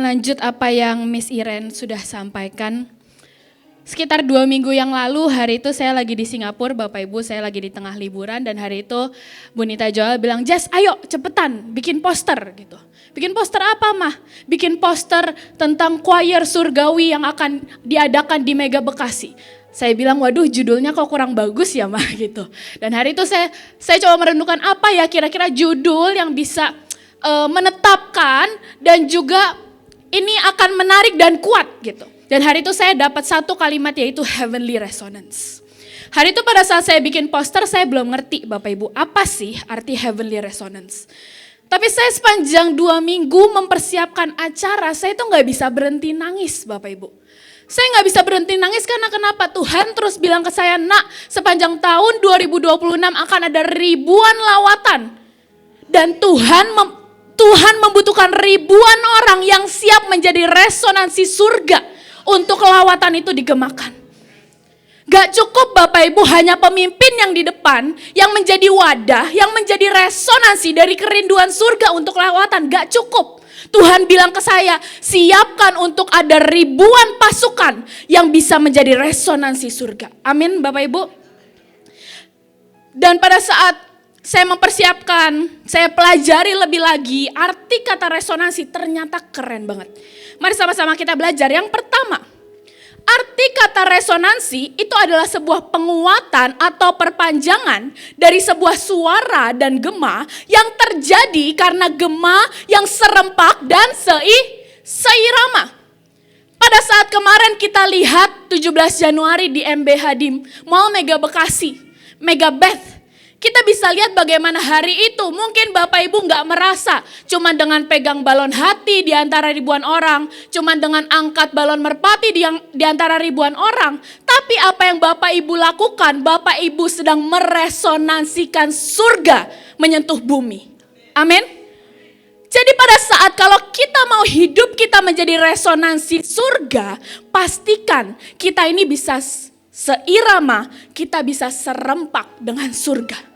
lanjut apa yang Miss Iren sudah sampaikan. Sekitar 2 minggu yang lalu, hari itu saya lagi di Singapura, Bapak Ibu, saya lagi di tengah liburan, dan hari itu Bu Nita Joel bilang, Jess ayo cepetan bikin poster gitu. Bikin poster apa mah? Bikin poster tentang choir surgawi yang akan diadakan di Mega Bekasi. Saya bilang, waduh judulnya kok kurang bagus ya mah gitu. Dan hari itu saya coba merenungkan apa ya kira-kira judul yang bisa menetapkan dan juga ini akan menarik dan kuat gitu. Dan hari itu saya dapat satu kalimat yaitu heavenly resonance. Hari itu pada saat saya bikin poster saya belum ngerti Bapak Ibu apa sih arti heavenly resonance. Tapi saya sepanjang 2 minggu mempersiapkan acara saya itu gak bisa berhenti nangis Bapak Ibu. Saya gak bisa berhenti nangis karena kenapa? Tuhan terus bilang ke saya, nak sepanjang tahun 2026 akan ada ribuan lawatan. Dan Tuhan membutuhkan ribuan orang yang siap menjadi resonansi surga untuk lawatan itu digemakan. Gak cukup Bapak Ibu hanya pemimpin yang di depan, yang menjadi wadah, yang menjadi resonansi dari kerinduan surga untuk lawatan. Gak cukup. Tuhan bilang ke saya, siapkan untuk ada ribuan pasukan yang bisa menjadi resonansi surga. Amin Bapak Ibu. Dan pada saat saya mempersiapkan, saya pelajari lebih lagi arti kata resonansi ternyata keren banget. Mari sama-sama kita belajar. Yang pertama, arti kata resonansi itu adalah sebuah penguatan atau perpanjangan dari sebuah suara dan gema yang terjadi karena gema yang serempak dan seirama. Pada saat kemarin kita lihat 17 Januari di MBH di Mall Mega Bekasi, Mega Beth. Kita bisa lihat bagaimana hari itu mungkin Bapak Ibu gak merasa cuman dengan pegang balon hati di antara ribuan orang, cuman dengan angkat balon merpati di antara ribuan orang. Tapi apa yang Bapak Ibu lakukan, Bapak Ibu sedang meresonansikan surga menyentuh bumi. Amin. Jadi pada saat kalau kita mau hidup kita menjadi resonansi surga, pastikan kita ini bisa seirama, kita bisa serempak dengan surga.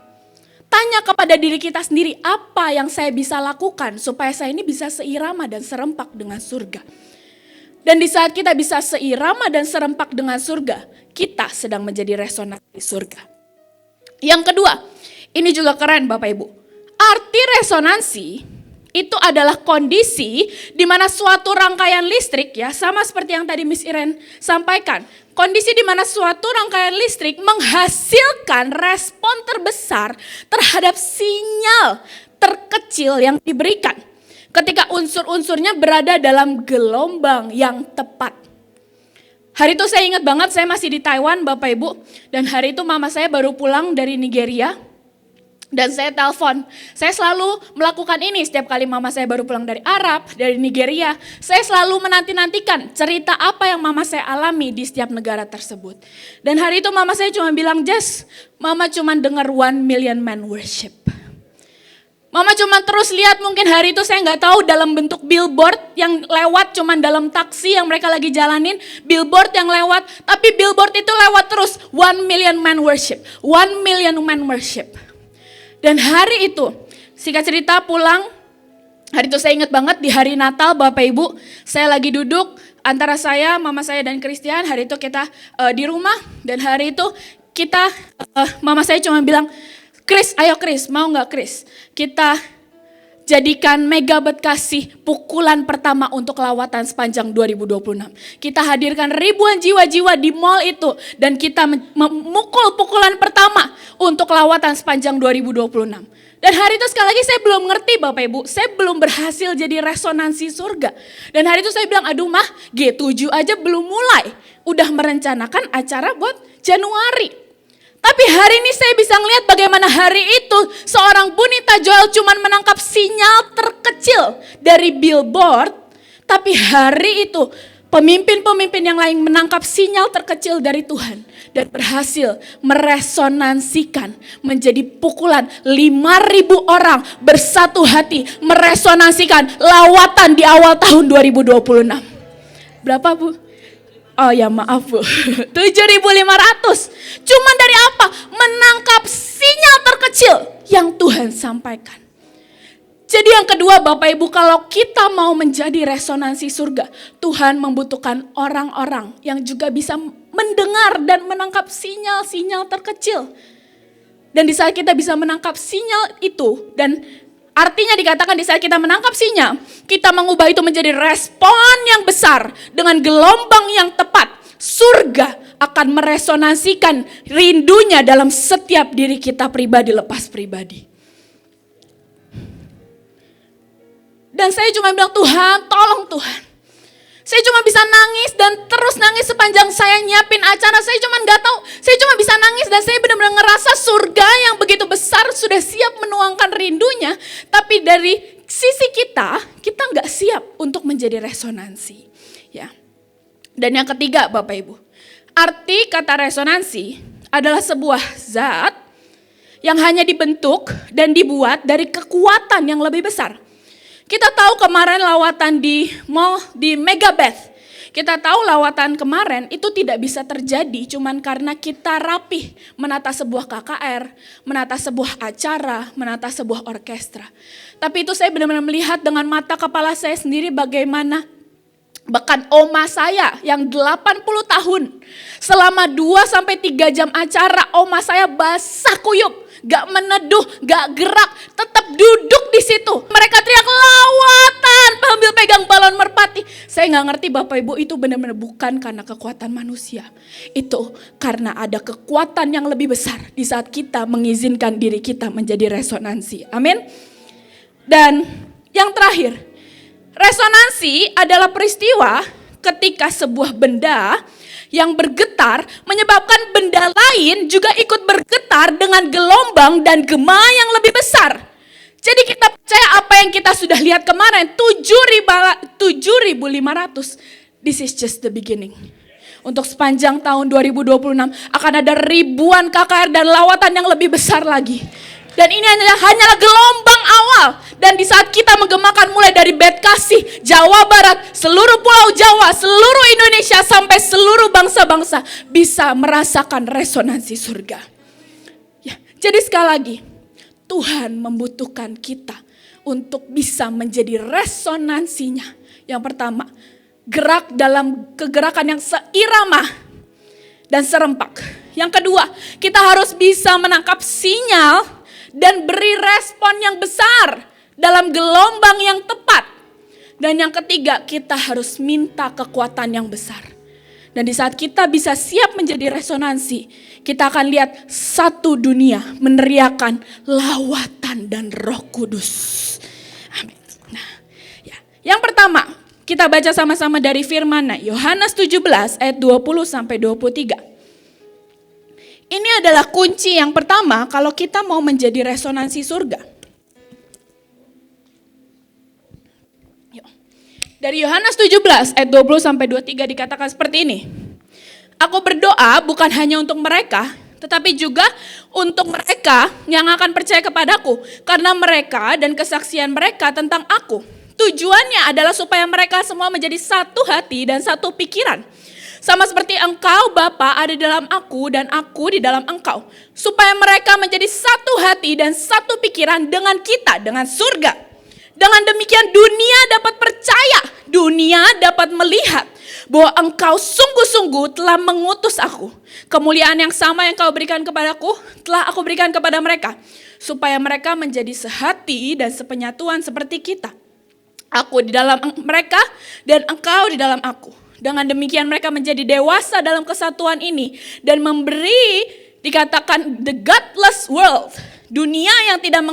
Tanya kepada diri kita sendiri, apa yang saya bisa lakukan supaya saya ini bisa seirama dan serempak dengan surga. Dan di saat kita bisa seirama dan serempak dengan surga, kita sedang menjadi resonansi surga. Yang kedua, ini juga keren Bapak Ibu. Arti resonansi itu adalah kondisi di mana suatu rangkaian listrik ya, sama seperti yang tadi Miss Iren sampaikan. Kondisi di mana suatu rangkaian listrik menghasilkan respon terbesar terhadap sinyal terkecil yang diberikan. Ketika unsur-unsurnya berada dalam gelombang yang tepat. Hari itu saya ingat banget saya masih di Taiwan Bapak Ibu. Dan hari itu mama saya baru pulang dari Nigeria. Dan saya telepon, saya selalu melakukan ini setiap kali mama saya baru pulang dari Arab, dari Nigeria. Saya selalu menanti-nantikan cerita apa yang mama saya alami di setiap negara tersebut. Dan hari itu mama saya cuma bilang, Jess, mama cuma dengar 1 million man worship. Mama cuma terus lihat mungkin hari itu saya gak tahu dalam bentuk billboard yang lewat cuma dalam taksi yang mereka lagi jalanin. Billboard yang lewat, tapi billboard itu lewat terus 1 million man worship, 1 million man worship. Dan hari itu, singkat cerita pulang, hari itu saya ingat banget di hari Natal Bapak Ibu, saya lagi duduk antara saya, mama saya dan Christian, hari itu kita di rumah dan hari itu kita, mama saya cuma bilang, Chris, ayo Chris, mau gak Chris? Kita jadikan Mega Bekasi pukulan pertama untuk lawatan sepanjang 2026. Kita hadirkan ribuan jiwa-jiwa di mall itu dan kita memukul pukulan pertama untuk lawatan sepanjang 2026. Dan hari itu sekali lagi saya belum ngerti Bapak Ibu, saya belum berhasil jadi resonansi surga. Dan hari itu saya bilang, aduh mah G7 aja belum mulai, udah merencanakan acara buat Januari. Tapi hari ini saya bisa ngelihat bagaimana hari itu seorang Bu Nita Joel cuma menangkap sinyal terkecil dari billboard. Tapi hari itu pemimpin-pemimpin yang lain menangkap sinyal terkecil dari Tuhan. Dan berhasil meresonansikan menjadi pukulan 5.000 orang bersatu hati. Meresonansikan lawatan di awal tahun 2026. Berapa Bu? Oh ya maaf Bu, 7.500. Cuman dari apa? Menangkap sinyal terkecil yang Tuhan sampaikan. Jadi yang kedua Bapak Ibu, kalau kita mau menjadi resonansi surga, Tuhan membutuhkan orang-orang yang juga bisa mendengar dan menangkap sinyal-sinyal terkecil. Dan di saat kita bisa menangkap sinyal itu, dan artinya dikatakan di saat kita menangkap sinyal, kita mengubah itu menjadi respon yang besar dengan gelombang yang tepat. Surga akan meresonansikan rindunya dalam setiap diri kita pribadi lepas pribadi. Dan saya cuma bilang, Tuhan, tolong Tuhan. Saya cuma bisa nangis dan terus nangis sepanjang saya nyiapin acara. Saya cuma nggak tahu, saya cuma bisa nangis dan saya benar-benar ngerasa surga yang begitu besar sudah siap menuangkan rindunya. Tapi dari sisi kita nggak siap untuk menjadi resonansi. Ya. Dan yang ketiga Bapak Ibu, arti kata resonansi adalah sebuah zat yang hanya dibentuk dan dibuat dari kekuatan yang lebih besar. Kita tahu kemarin lawatan di mall di Megabeth. Kita tahu lawatan kemarin itu tidak bisa terjadi cuman karena kita rapih menata sebuah KKR, menata sebuah acara, menata sebuah orkestra. Tapi itu saya benar-benar melihat dengan mata kepala saya sendiri bagaimana bahkan oma saya yang 80 tahun selama 2-3 jam acara oma saya basah kuyup. Gak meneduh, gak gerak, tetap duduk di situ. Mereka teriak lawatan sambil pegang balon merpati. Saya gak ngerti Bapak Ibu, itu benar-benar bukan karena kekuatan manusia. Itu karena ada kekuatan yang lebih besar di saat kita mengizinkan diri kita menjadi resonansi. Amin. Dan yang terakhir, resonansi adalah peristiwa ketika sebuah benda yang bergetar menyebabkan benda lain juga ikut bergetar dengan gelombang dan gema yang lebih besar. Jadi kita percaya apa yang kita sudah lihat kemarin, 7.500, this is just the beginning. Untuk sepanjang tahun 2026 akan ada ribuan KKR dan lawatan yang lebih besar lagi. Dan ini hanyalah gelombang awal. Dan di saat kita menggemakan mulai dari Bekasi, Jawa Barat, seluruh pulau Jawa, seluruh Indonesia sampai seluruh bangsa-bangsa bisa merasakan resonansi surga. Ya, jadi sekali lagi, Tuhan membutuhkan kita untuk bisa menjadi resonansinya. Yang pertama, gerak dalam kegerakan yang seirama dan serempak. Yang kedua, kita harus bisa menangkap sinyal dan beri respon yang besar dalam gelombang yang tepat. Dan yang ketiga, kita harus minta kekuatan yang besar. Dan di saat kita bisa siap menjadi resonansi, kita akan lihat satu dunia meneriakan lawatan dan Roh Kudus. Amin. Nah, ya. Yang pertama, kita baca sama-sama dari firman Yohanes 17 ayat 20 sampai 23. Ini adalah kunci yang pertama kalau kita mau menjadi resonansi surga. Yuk. Dari Yohanes 17 ayat 20 sampai 23 dikatakan seperti ini. Aku berdoa bukan hanya untuk mereka, tetapi juga untuk mereka yang akan percaya kepadaku. Karena mereka dan kesaksian mereka tentang aku. Tujuannya adalah supaya mereka semua menjadi satu hati dan satu pikiran. Sama seperti engkau Bapa ada di dalam aku dan aku di dalam engkau. Supaya mereka menjadi satu hati dan satu pikiran dengan kita, dengan surga. Dengan demikian dunia dapat percaya, dunia dapat melihat bahwa engkau sungguh-sungguh telah mengutus aku. Kemuliaan yang sama yang kau berikan kepadaku telah aku berikan kepada mereka. Supaya mereka menjadi sehati dan sepenyatuan seperti kita. Aku di dalam mereka dan engkau di dalam aku. Dengan demikian mereka menjadi dewasa dalam kesatuan ini. Dan memberi dikatakan the godless world. Dunia yang tidak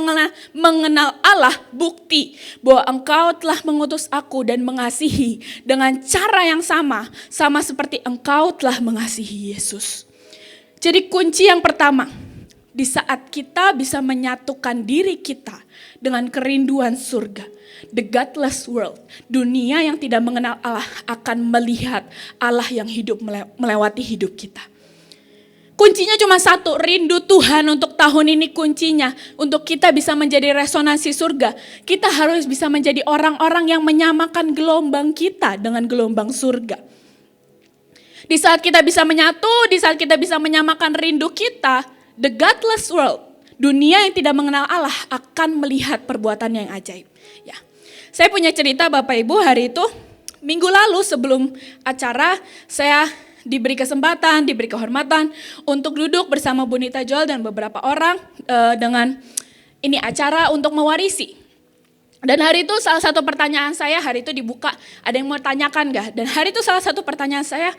mengenal Allah bukti bahwa engkau telah mengutus aku dan mengasihi dengan cara yang sama. Sama seperti engkau telah mengasihi Yesus. Jadi kunci yang pertama. Di saat kita bisa menyatukan diri kita dengan kerinduan surga. The godless world, dunia yang tidak mengenal Allah akan melihat Allah yang hidup melewati hidup kita. Kuncinya cuma satu, rindu Tuhan untuk tahun ini kuncinya. Untuk kita bisa menjadi resonansi surga, kita harus bisa menjadi orang-orang yang menyamakan gelombang kita dengan gelombang surga. Di saat kita bisa menyatu, di saat kita bisa menyamakan rindu kita, the godless world, dunia yang tidak mengenal Allah akan melihat perbuatan yang ajaib. Ya. Saya punya cerita Bapak Ibu, hari itu minggu lalu sebelum acara saya diberi kesempatan, diberi kehormatan untuk duduk bersama Bu Nita Joel dan beberapa orang dengan ini acara untuk mewarisi. Dan hari itu salah satu pertanyaan saya, hari itu dibuka, ada yang mau tanyakan gak? Dan hari itu salah satu pertanyaan saya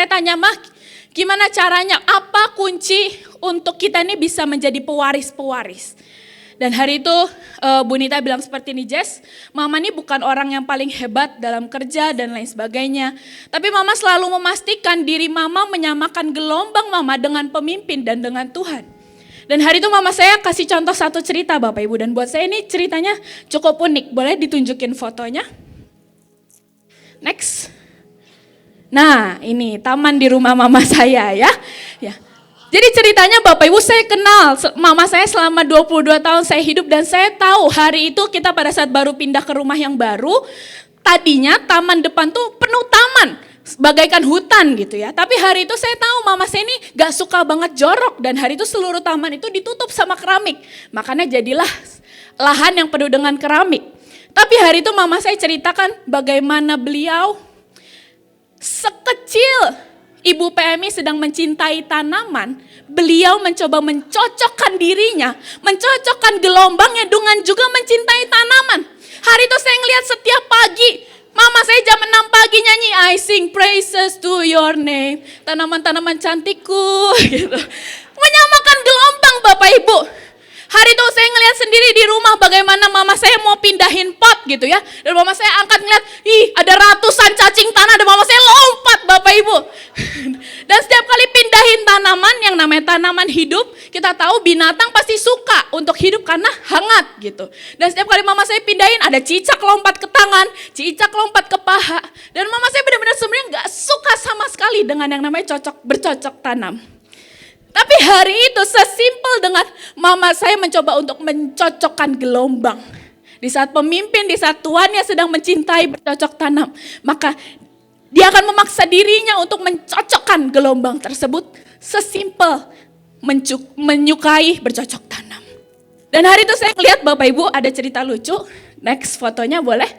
tanya, Mah, gimana caranya, apa kunci untuk kita ini bisa menjadi pewaris-pewaris? Dan hari itu Bu Nita bilang seperti ini, Jess, Mama ini bukan orang yang paling hebat dalam kerja dan lain sebagainya. Tapi Mama selalu memastikan diri Mama menyamakan gelombang Mama dengan pemimpin dan dengan Tuhan. Dan hari itu Mama saya kasih contoh satu cerita Bapak Ibu. Dan buat saya ini ceritanya cukup unik. Boleh ditunjukin fotonya? Next. Nah ini taman di rumah Mama saya ya. Jadi ceritanya Bapak Ibu, saya kenal Mama saya selama 22 tahun saya hidup. Dan saya tahu hari itu kita pada saat baru pindah ke rumah yang baru. Tadinya taman depan tuh penuh taman. Bagaikan hutan gitu ya. Tapi hari itu saya tahu Mama saya ini gak suka banget jorok. Dan hari itu seluruh taman itu ditutup sama keramik. Makanya jadilah lahan yang penuh dengan keramik. Tapi hari itu Mama saya ceritakan bagaimana beliau sekecil Ibu PMI sedang mencintai tanaman. Beliau mencoba mencocokkan dirinya. Mencocokkan gelombangnya dengan juga mencintai tanaman. Hari itu saya ngelihat setiap pagi Mama saya jam 6 pagi nyanyi I sing praises to your name. Tanaman-tanaman cantikku gitu. Menyamakan gelombang Bapak Ibu. Hari itu saya ngelihat sendiri di rumah bagaimana Mama saya mau pindahin pot gitu ya. Dan Mama saya angkat ngeliat, ada ratusan cacing tanah dan Mama saya lompat Bapak Ibu. Dan setiap kali pindahin tanaman yang namanya tanaman hidup, kita tahu binatang pasti suka untuk hidup karena hangat gitu. Dan setiap kali Mama saya pindahin ada cicak lompat ke tangan, cicak lompat ke paha. Dan Mama saya benar-benar sebenarnya gak suka sama sekali dengan yang namanya bercocok tanam. Tapi hari itu sesimpel dengan Mama saya mencoba untuk mencocokkan gelombang. Di saat pemimpin, di saat tuannya sedang mencintai bercocok tanam, maka dia akan memaksa dirinya untuk mencocokkan gelombang tersebut sesimpel menyukai bercocok tanam. Dan hari itu saya melihat Bapak Ibu ada cerita lucu. Next fotonya boleh.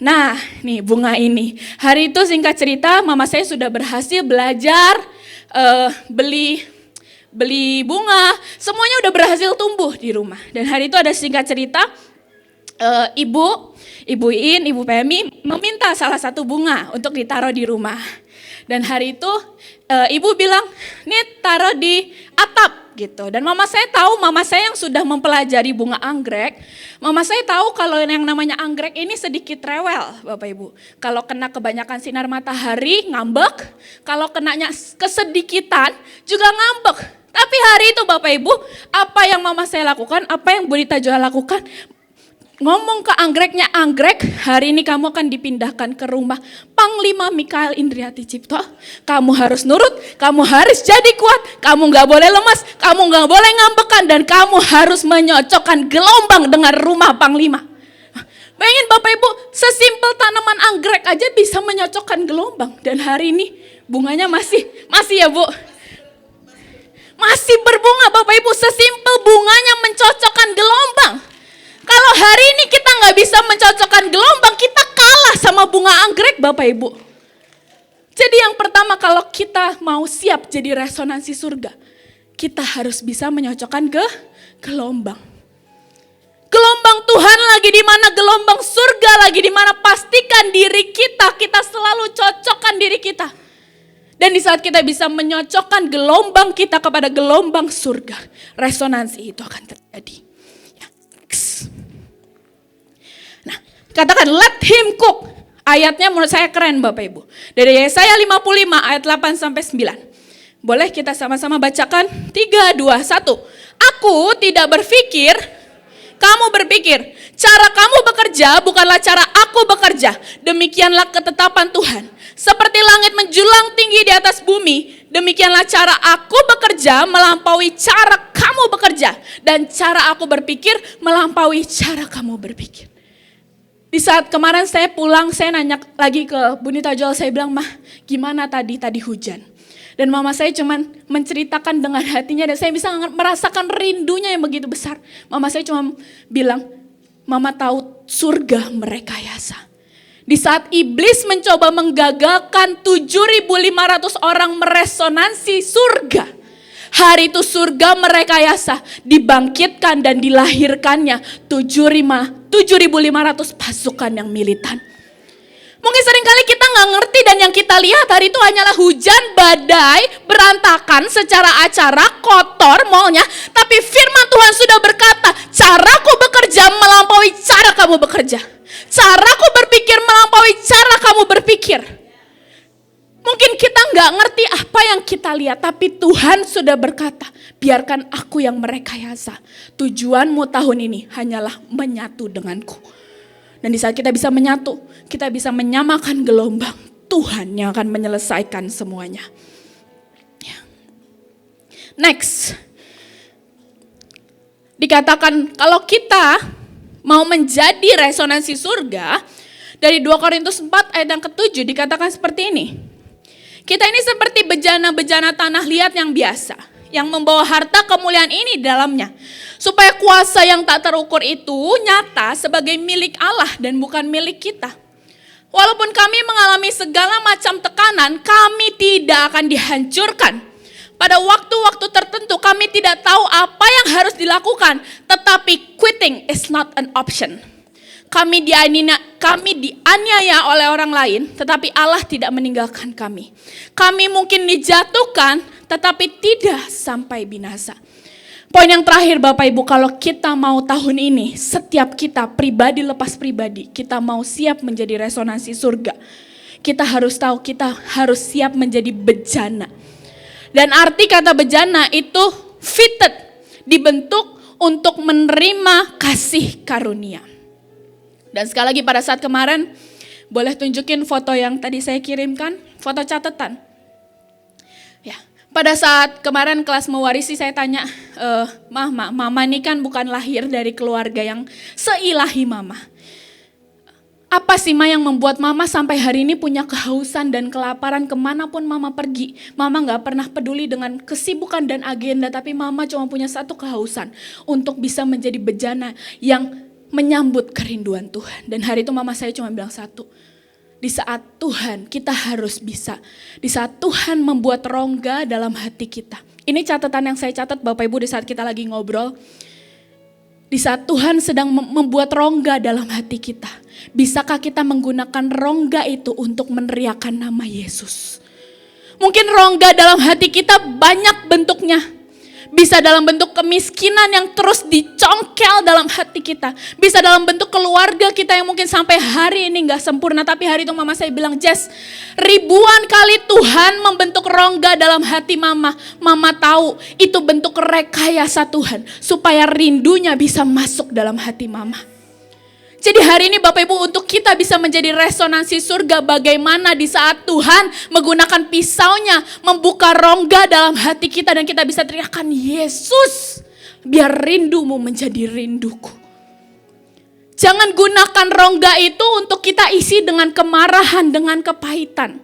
Nah nih bunga ini. Hari itu singkat cerita Mama saya sudah berhasil belajar beli bunga, semuanya udah berhasil tumbuh di rumah. Dan hari itu ada singkat cerita, Ibu In, Ibu Pemi meminta salah satu bunga untuk ditaruh di rumah. Dan hari itu Ibu bilang, nih taruh di atap gitu. Dan Mama saya tahu, Mama saya yang sudah mempelajari bunga anggrek, Mama saya tahu kalau yang namanya anggrek ini sedikit rewel Bapak Ibu. Kalau kena kebanyakan sinar matahari ngambek, kalau kenanya kesedikitan juga ngambek. Tapi hari itu Bapak Ibu, apa yang Mama saya lakukan, apa yang Bu Nita Joel lakukan, ngomong ke anggreknya, anggrek hari ini kamu akan dipindahkan ke rumah Panglima Mikael Indriati Cipto. Kamu harus nurut, kamu harus jadi kuat, kamu gak boleh lemas, kamu gak boleh ngambekan, dan kamu harus menyocokkan gelombang dengan rumah Panglima. Bayangin Bapak Ibu, sesimpel tanaman anggrek aja bisa menyocokkan gelombang. Dan hari ini bunganya masih ya Bu, masih berbunga Bapak Ibu, sesimpel bunganya mencocokkan gelombang. Kalau hari ini kita nggak bisa mencocokkan gelombang, kita kalah sama bunga anggrek Bapak Ibu. Jadi yang pertama kalau kita mau siap jadi resonansi surga, kita harus bisa menyocokkan gelombang. Gelombang Tuhan lagi di mana, gelombang surga lagi di mana, pastikan diri kita selalu cocokkan diri kita. Dan di saat kita bisa menyocokkan gelombang kita kepada gelombang surga, resonansi itu akan terjadi. Nah, katakan let him cook. Ayatnya menurut saya keren Bapak Ibu. Dari Yesaya 55 ayat 8 sampai 9. Boleh kita sama-sama bacakan? 3, 2, 1. Aku tidak berpikir, kamu berpikir. Cara kamu bekerja bukanlah cara aku bekerja. Demikianlah ketetapan Tuhan. Seperti langit menjulang tinggi di atas bumi, demikianlah cara aku bekerja melampaui cara kamu bekerja. bekerja dan cara aku berpikir melampaui cara kamu berpikir. Di saat kemarin saya pulang, saya nanya lagi ke Bunita Joel, saya bilang, "Mah, gimana tadi hujan?" Dan mama saya cuman menceritakan dengan hatinya dan saya bisa merasakan rindunya yang begitu besar. Mama saya cuma bilang, "Mama tahu surga merekayasa." Di saat iblis mencoba menggagalkan 7.500 orang meresonansi surga, hari itu surga merekayasa, dibangkitkan dan dilahirkannya 7.500 pasukan yang militan. Mungkin seringkali kita nggak ngerti dan yang kita lihat hari itu hanyalah hujan, badai, berantakan secara acara, kotor mallnya. Tapi firman Tuhan sudah berkata, caraku bekerja melampaui cara kamu bekerja. Caraku berpikir melampaui cara kamu berpikir. Mungkin kita nggak ngerti apa yang kita lihat, tapi Tuhan sudah berkata, biarkan aku yang merekayasa. Tujuanmu tahun ini hanyalah menyatu denganku. Dan di saat kita bisa menyatu, kita bisa menyamakan gelombang, Tuhan yang akan menyelesaikan semuanya. Next, dikatakan kalau kita mau menjadi resonansi surga, dari 2 Korintus 4 ayat yang ke-7 dikatakan seperti ini. Kita ini seperti bejana-bejana tanah liat yang biasa, yang membawa harta kemuliaan ini di dalamnya. Supaya kuasa yang tak terukur itu nyata sebagai milik Allah dan bukan milik kita. Walaupun kami mengalami segala macam tekanan, kami tidak akan dihancurkan. Pada waktu-waktu tertentu kami tidak tahu apa yang harus dilakukan, tetapi quitting is not an option. Kami dianiaya oleh orang lain, tetapi Allah tidak meninggalkan kami. Kami mungkin dijatuhkan, tetapi tidak sampai binasa. Poin yang terakhir Bapak Ibu, kalau kita mau tahun ini, setiap kita pribadi lepas pribadi, kita mau siap menjadi resonansi surga. Kita harus tahu, kita harus siap menjadi bejana. Dan arti kata bejana itu fitted, dibentuk untuk menerima kasih karunia. Dan sekali lagi pada saat kemarin, boleh tunjukin foto yang tadi saya kirimkan, foto catatan. Ya, pada saat kemarin kelas mewarisi saya tanya, Mama ini kan bukan lahir dari keluarga yang seilahi Mama. Apa sih Ma yang membuat Mama sampai hari ini punya kehausan dan kelaparan kemanapun Mama pergi. Mama gak pernah peduli dengan kesibukan dan agenda, tapi Mama cuma punya satu kehausan untuk bisa menjadi bejana yang menyambut kerinduan Tuhan. Dan hari itu Mama saya cuma bilang satu, di saat Tuhan kita harus bisa, di saat Tuhan membuat rongga dalam hati kita. Ini catatan yang saya catat Bapak Ibu di saat kita lagi ngobrol. Di saat Tuhan sedang membuat rongga dalam hati kita, bisakah kita menggunakan rongga itu untuk meneriakan nama Yesus? Mungkin rongga dalam hati kita banyak bentuknya. Bisa dalam bentuk kemiskinan yang terus dicongkel dalam hati kita. Bisa dalam bentuk keluarga kita yang mungkin sampai hari ini gak sempurna. Tapi hari itu Mama saya bilang, Jess, ribuan kali Tuhan membentuk rongga dalam hati Mama. Mama tahu itu bentuk rekayasa Tuhan. Supaya rindunya bisa masuk dalam hati Mama. Jadi hari ini Bapak Ibu, untuk kita bisa menjadi resonansi surga, bagaimana di saat Tuhan menggunakan pisaunya membuka rongga dalam hati kita dan kita bisa teriakkan, Yesus, biar rindumu menjadi rinduku. Jangan gunakan rongga itu untuk kita isi dengan kemarahan, dengan kepahitan.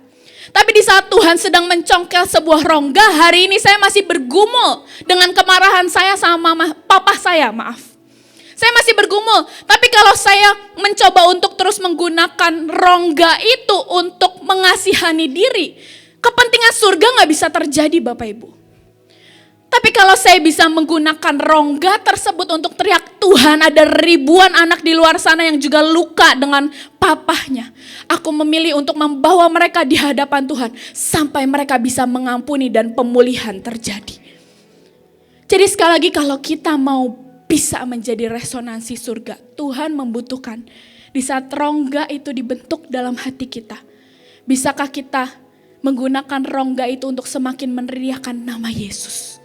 Tapi di saat Tuhan sedang mencongkel sebuah rongga, hari ini saya masih bergumul dengan kemarahan saya sama papa saya, maaf. Saya masih bergumul, tapi kalau saya mencoba untuk terus menggunakan rongga itu untuk mengasihani diri, kepentingan surga gak bisa terjadi Bapak Ibu. Tapi kalau saya bisa menggunakan rongga tersebut untuk teriak, Tuhan, ada ribuan anak di luar sana yang juga luka dengan papahnya. Aku memilih untuk membawa mereka di hadapan Tuhan sampai mereka bisa mengampuni dan pemulihan terjadi. Jadi sekali lagi kalau kita mau bisa menjadi resonansi surga, Tuhan membutuhkan di saat rongga itu dibentuk dalam hati kita. Bisakah kita menggunakan rongga itu untuk semakin meneriakan nama Yesus?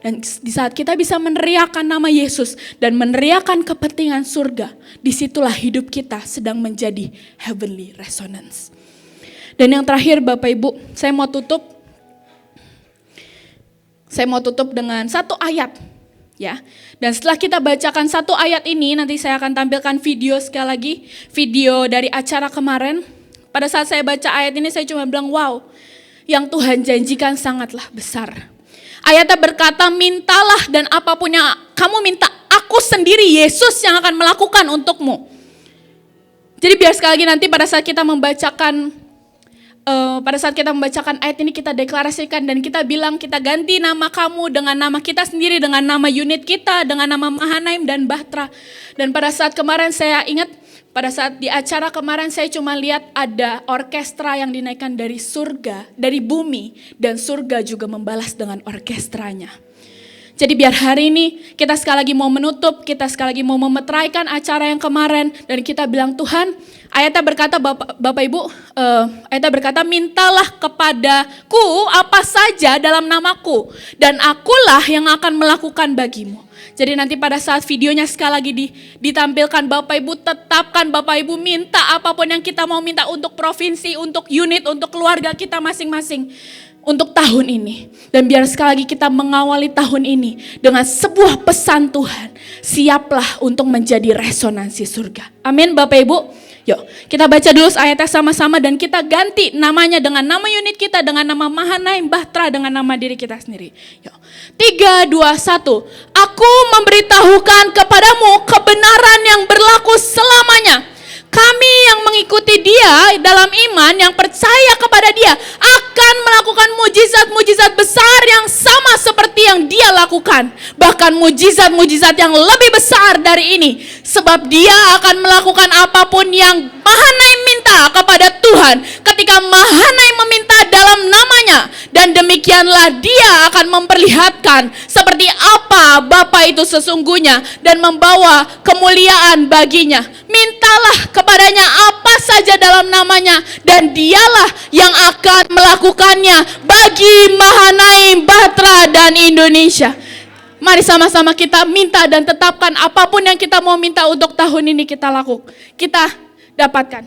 Dan di saat kita bisa meneriakan nama Yesus dan meneriakan kepentingan surga, disitulah hidup kita sedang menjadi heavenly resonance. Dan yang terakhir Bapak Ibu, saya mau tutup dengan satu ayat Ya. Dan setelah kita bacakan satu ayat ini, nanti saya akan tampilkan video sekali lagi, video dari acara kemarin. Pada saat saya baca ayat ini saya cuma bilang, wow, yang Tuhan janjikan sangatlah besar. Ayatnya berkata, mintalah dan apapun yang kamu minta, aku sendiri Yesus yang akan melakukan untukmu. Jadi biar sekali lagi nanti pada saat kita membacakan ayat ini kita deklarasikan dan kita bilang kita ganti nama kamu dengan nama kita sendiri, dengan nama unit kita, dengan nama Mahanaim dan Bahtera. Dan pada saat kemarin saya ingat, pada saat di acara kemarin saya cuma lihat ada orkestra yang dinaikkan dari surga, dari bumi, dan surga juga membalas dengan orkestranya. Jadi biar hari ini kita sekali lagi mau menutup, kita sekali lagi mau memeteraikan acara yang kemarin, dan kita bilang Tuhan, ayatnya berkata Bapak Ibu, ayatnya berkata mintalah kepadaku apa saja dalam namaku, dan akulah yang akan melakukan bagimu. Jadi nanti pada saat videonya sekali lagi ditampilkan, Bapak Ibu tetapkan, Bapak Ibu minta apapun yang kita mau minta untuk provinsi, untuk unit, untuk keluarga kita masing-masing. Untuk tahun ini. Dan biar sekali lagi kita mengawali tahun ini dengan sebuah pesan Tuhan. Siaplah untuk menjadi resonansi surga. Amin Bapak Ibu. Yuk kita baca dulu ayatnya sama-sama dan kita ganti namanya dengan nama unit kita, dengan nama Mahanaim, Bahtera, dengan nama diri kita sendiri. Yuk 3, 2, 1. Aku memberitahukan kepadamu kebenaran yang berlaku selamanya. Kami yang mengikuti dia dalam iman, yang percaya kepada dia, akan melakukan mujizat-mujizat besar yang sama seperti yang dia lakukan. Bahkan mujizat-mujizat yang lebih besar dari ini. Sebab dia akan melakukan apapun yang Mahanaim minta kepada Tuhan. Ketika Mahanaim meminta dalam namanya. Dan demikianlah dia akan memperlihatkan seperti apa Bapa itu sesungguhnya. Dan membawa kemuliaan baginya. Mintalah kepadanya apa saja dalam namanya. Dan dialah yang akan melakukannya bagi Mahanaim, Bahtera, dan Indonesia. Mari sama-sama kita minta dan tetapkan apapun yang kita mau minta untuk tahun ini kita lakukan. Kita dapatkan.